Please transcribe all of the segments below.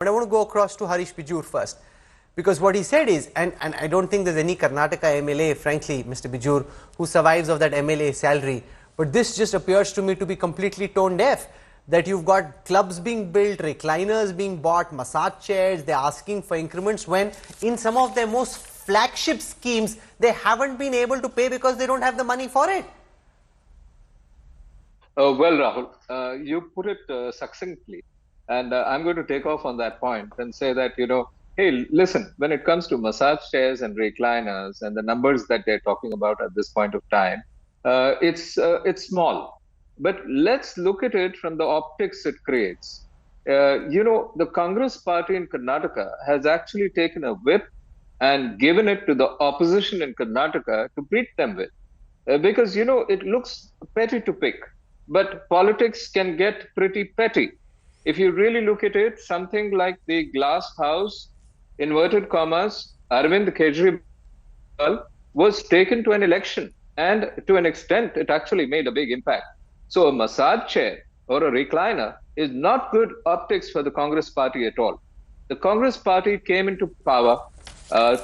But I want to go across to Harish Bijur first, because what he said is, and I don't think there's any Karnataka MLA, frankly, Mr. Bijur, who survives of that MLA salary. But this just appears to me to be completely tone deaf, that you've got clubs being built, recliners being bought, massage chairs, they're asking for increments when in some of their most flagship schemes, they haven't been able to pay because they don't have the money for it. Well, Rahul, you put it succinctly. And I'm going to take off on that point and say that, hey, listen, when it comes to massage chairs and recliners and the numbers that they're talking about at this point of time, it's small. But let's look at it from the optics it creates. The Congress party in Karnataka has actually taken a whip and given it to the opposition in Karnataka to beat them with. Because, it looks petty to pick, but politics can get pretty petty. If you really look at it, something like the glass house, inverted commas, Arvind Kejriwal was taken to an election, and to an extent, it actually made a big impact. So a massage chair or a recliner is not good optics for the Congress party at all. The Congress party came into power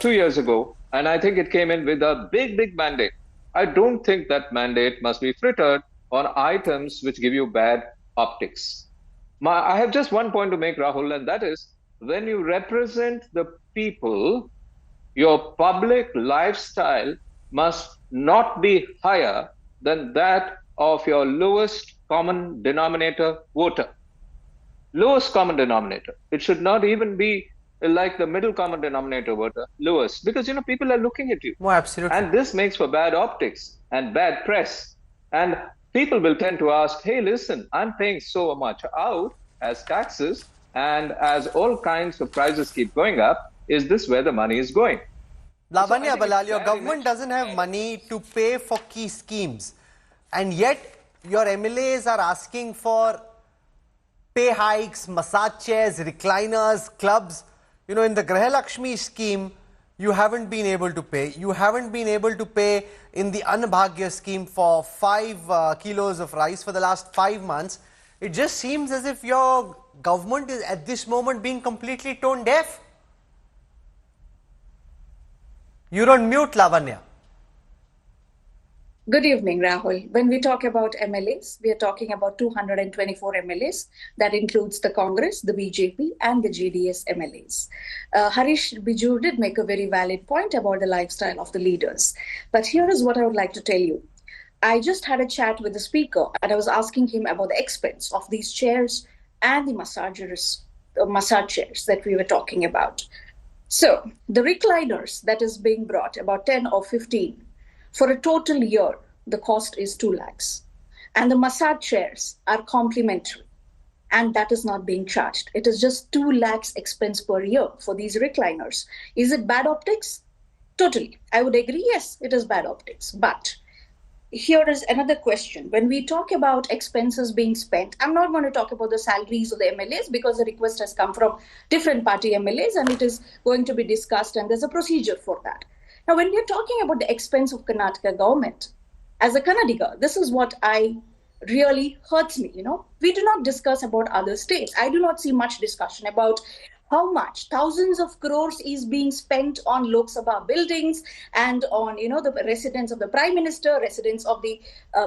2 years ago, and I think it came in with a big mandate. I don't think that mandate must be frittered on items which give you bad optics. I have just one point to make, Rahul, and that is when you represent the people, your public lifestyle must not be higher than that of your lowest common denominator voter. Lowest common denominator. It should not even be like the middle common denominator voter, lowest, because people are looking at you. Oh, absolutely. And this makes for bad optics and bad press. And people will tend to ask, hey, listen, I'm paying so much out as taxes, and as all kinds of prices keep going up, is this where the money is going? Lavanya Balal, your government doesn't have money to pay for key schemes, and yet your MLAs are asking for pay hikes, massage chairs, recliners, clubs. In the Graha Lakshmi scheme, you haven't been able to pay. You haven't been able to pay in the Annabhagya scheme for 5 kilos of rice for the last 5 months. It just seems as if your government is at this moment being completely tone deaf. You're on mute, Lavanya. Good evening, Rahul. When we talk about MLAs, we are talking about 224 MLAs. That includes the Congress, the BJP, and the JDS MLAs. Harish Bijur did make a very valid point about the lifestyle of the leaders. But here is what I would like to tell you. I just had a chat with the speaker, and I was asking him about the expense of these chairs and the massage chairs that we were talking about. So the recliners that is being brought, about 10 or 15, for a total year, the cost is 2 lakhs. And the massage chairs are complimentary, and that is not being charged. It is just 2 lakhs expense per year for these recliners. Is it bad optics? Totally. I would agree, yes, it is bad optics. But here is another question. When we talk about expenses being spent, I'm not going to talk about the salaries of the MLAs because the request has come from different party MLAs and it is going to be discussed and there's a procedure for that. Now, when we're talking about the expense of Karnataka government, as a Kannadiga, this is what really hurts me. We do not discuss about other states. I do not see much discussion about how much thousands of crores is being spent on Lok Sabha buildings and on, the residence of the Prime Minister, residence of the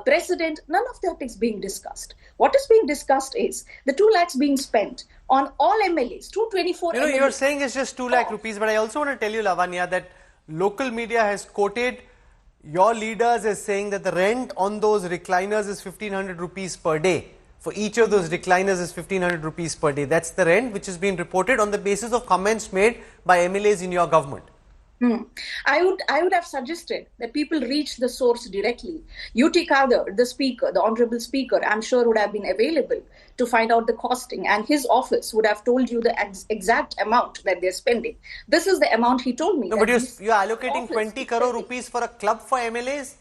President. None of that is being discussed. What is being discussed is the 2 lakhs being spent on all MLAs, 224 MLAs. You're saying it's just 2 lakh rupees, but I also want to tell you, Lavanya, that local media has quoted your leaders as saying that the rent on those recliners is 1,500 rupees per day. For each of those recliners is 1,500 rupees per day. That's the rent which has been reported on the basis of comments made by MLAs in your government. I would have suggested that people reach the source directly. UT Kader, the speaker, the honorable speaker, I'm sure would have been available to find out the costing, and his office would have told you the exact amount that they're spending. This is the amount he told me. No, but you're allocating 20 crore rupees for a club for MLAs?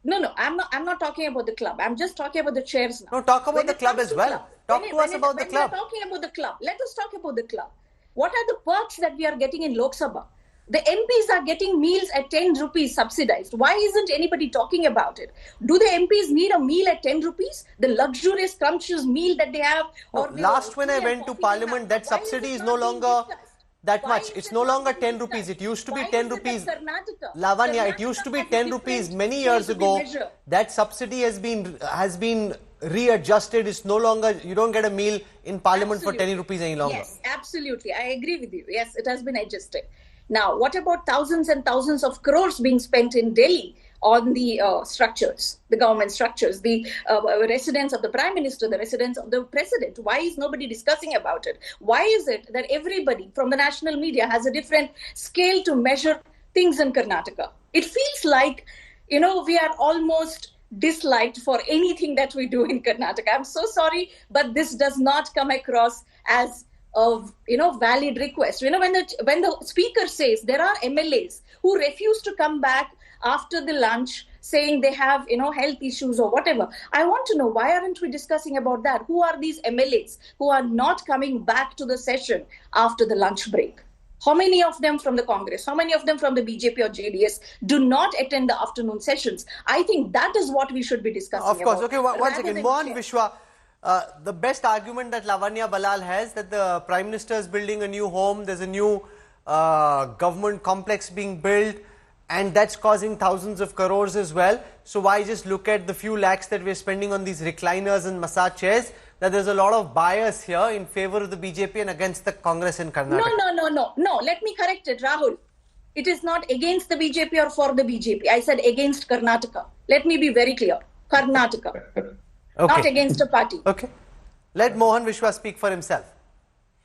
No, I'm not talking about the club. I'm just talking about the chairs now. No, talk about the club as well. Talk to us about the club. We're talking about the club. Let us talk about the club. What are the perks that we are getting in Lok Sabha? The MPs are getting meals at 10 rupees subsidized. Why isn't anybody talking about it? Do the MPs need a meal at 10 rupees? The luxurious, scrumptious meal that they have? No, Or last when I went to Parliament, that subsidy is no longer that much. It's no longer 10 rupees. It used to be 10 rupees. Lavanya, it used to be 10 rupees many years ago. That subsidy has been readjusted. It's no longer, you don't get a meal in Parliament for 10 rupees any longer. Yes, absolutely. I agree with you. Yes, it has been adjusted. Now, what about thousands and thousands of crores being spent in Delhi on the structures, the government structures, the residence of the Prime Minister, the residence of the President? Why is nobody discussing about it? Why is it that everybody from the national media has a different scale to measure things in Karnataka? It feels like, we are almost disliked for anything that we do in Karnataka. I'm so sorry, but this does not come across as of valid request. When the speaker says there are MLAs who refuse to come back after the lunch saying they have health issues or whatever, I want to know, why aren't we discussing about that? Who are these MLAs who are not coming back to the session after the lunch break? How many of them from the Congress, how many of them from the BJP or JDS do not attend the afternoon sessions? I think that is what we should be discussing. Of course. About, Okay, one second. Mohan Vishwa, the best argument that Lavanya Balal has, that the Prime Minister is building a new home, there's a new government complex being built, and that's causing thousands of crores as well. So why just look at the few lakhs that we're spending on these recliners and massage chairs? That there's a lot of bias here in favor of the BJP and against the Congress in Karnataka. No. Let me correct it, Rahul. It is not against the BJP or for the BJP. I said against Karnataka. Let me be very clear. Karnataka. Okay. Not against a party. Okay. Let Mohan Vishwa speak for himself.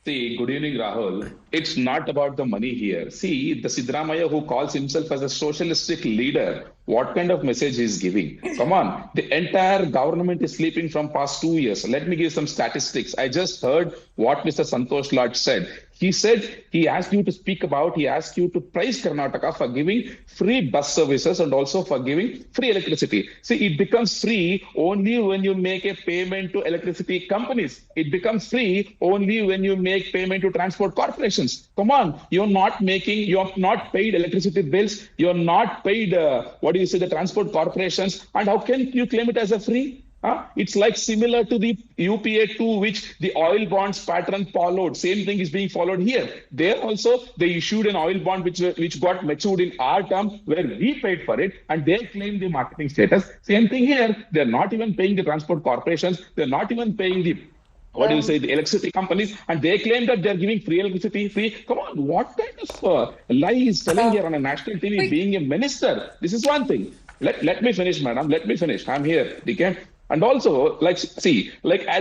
See, good evening, Rahul. It's not about the money here. See, the Siddaramaiah who calls himself as a socialistic leader, what kind of message he's giving? Come on. The entire government is sleeping from past 2 years. Let me give some statistics. I just heard what Mr. Santosh Lad said. He said he asked you to speak about, he asked you to praise Karnataka for giving free bus services and also for giving free electricity. See, it becomes free only when you make a payment to electricity companies. It becomes free only when you make payment to transport corporations. Come on, you're not paid electricity bills, you're not paid, the transport corporations, and how can you claim it as a free? It's like similar to the UPA 2, which the oil bonds pattern followed. Same thing is being followed here. There also, they issued an oil bond which got matured in our term, where we paid for it, and they claim the marketing status. Same thing here. They're not even paying the transport corporations. They're not even paying the the electricity companies, and they claim that they're giving free electricity, free. Come on, what kind of lie is telling here on a national TV, being a minister? This is one thing. Let me finish, madam. Let me finish. I'm here. Okay? And also, as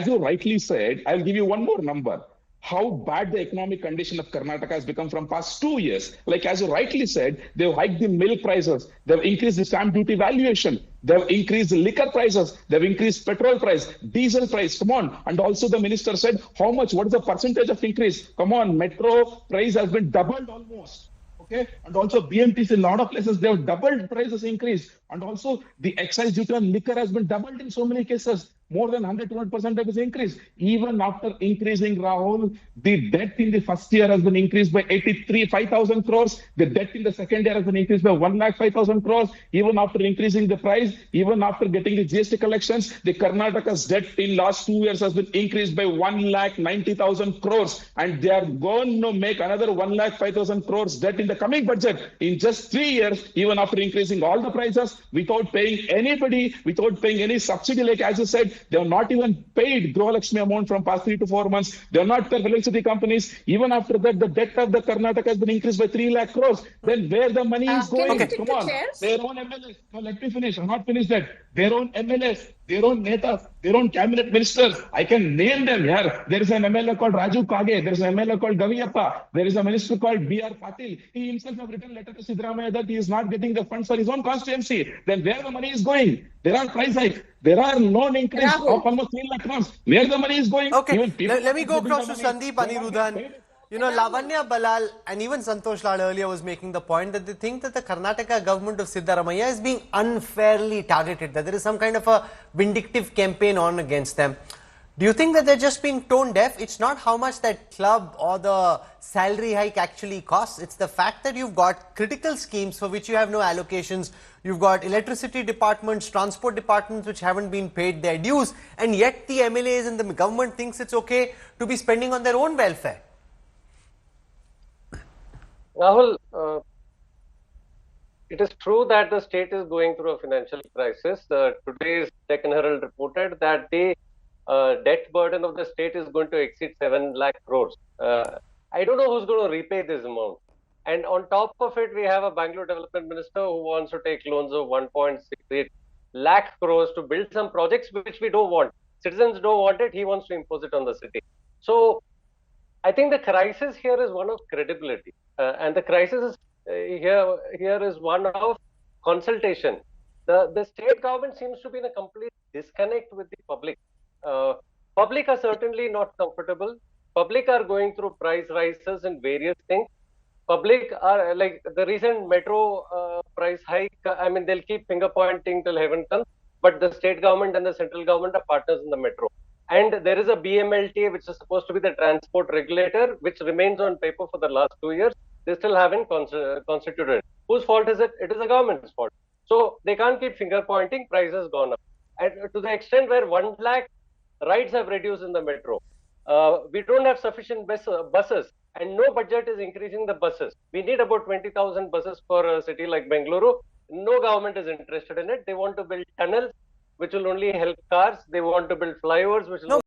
you rightly said, I'll give you one more number. How bad the economic condition of Karnataka has become from past 2 years. As you rightly said, they've hiked the milk prices, they've increased the stamp duty valuation, they've increased the liquor prices, they've increased petrol price, diesel price, come on. And also the minister said, what is the percentage of increase? Come on, metro price has been doubled almost. Okay, and also BMTC, in a lot of places, they have doubled prices increased. And also the excise duty on liquor has been doubled in so many cases. More than 100% of its increase. Even after increasing, Rahul, the debt in the first year has been increased by 5,000 crores. The debt in the second year has been increased by 1,05,000 crores. Even after increasing the price, even after getting the GST collections, the Karnataka's debt in last 2 years has been increased by 1,90,000 crores. And they are going to make another 1,05,000 crores debt in the coming budget in just 3 years, even after increasing all the prices, without paying anybody, without paying any subsidy, like as you said. They have not even paid Gro Lakshmi amount from past 3 to 4 months. They have not paid electricity companies. Even after that, the debt of the Karnataka has been increased by 3 lakh crores. Then where the money is going? Come on. Their own MLAs. No, let me finish. I'm not finished that. Their own MLAs, their own netas, their own cabinet ministers. I can name them here. There is an MLA called Raju Kage. There is an MLA called Gaviyappa. There is a minister called B.R. Patil. He himself has written a letter to Siddaramaiah that he is not getting the funds for his own constituency. Then where the money is going? There are price hikes. There are loan increase of almost 3 lakh crores. Where the money is going? Okay, let me go across to Sandeep Anirudhan. Lavanya Balal and even Santosh Lad earlier was making the point that they think that the Karnataka government of Siddaramaiah is being unfairly targeted, that there is some kind of a vindictive campaign on against them. Do you think that they're just being tone deaf? It's not how much that club or the salary hike actually costs. It's the fact that you've got critical schemes for which you have no allocations. You've got electricity departments, transport departments which haven't been paid their dues, and yet the MLAs and the government thinks it's okay to be spending on their own welfare. Rahul, it is true that the state is going through a financial crisis. Today's Deccan Herald reported that the debt burden of the state is going to exceed 7 lakh crores. I don't know who's going to repay this amount. And on top of it, we have a Bangalore development minister who wants to take loans of 1.68 lakh crores to build some projects which we don't want. Citizens don't want it. He wants to impose it on the city. So I think the crisis here is one of credibility. And the crisis is, here is one of consultation. The state government seems to be in a complete disconnect with the public. Public are certainly not comfortable. Public are going through price rises and various things. Public are like the recent metro price hike. I mean, they'll keep finger pointing till heaven comes. But the state government and the central government are partners in the metro. And there is a BMLTA, which is supposed to be the transport regulator, which remains on paper for the last 2 years. They still haven't constituted. Whose fault is it? It is the government's fault. So they can't keep finger pointing. Price has gone up. And to the extent where 1 lakh rides have reduced in the metro. We don't have sufficient buses, and no budget is increasing the buses. We need about 20,000 buses for a city like Bengaluru. No government is interested in it. They want to build tunnels, which will only help cars. They want to build flyovers, which will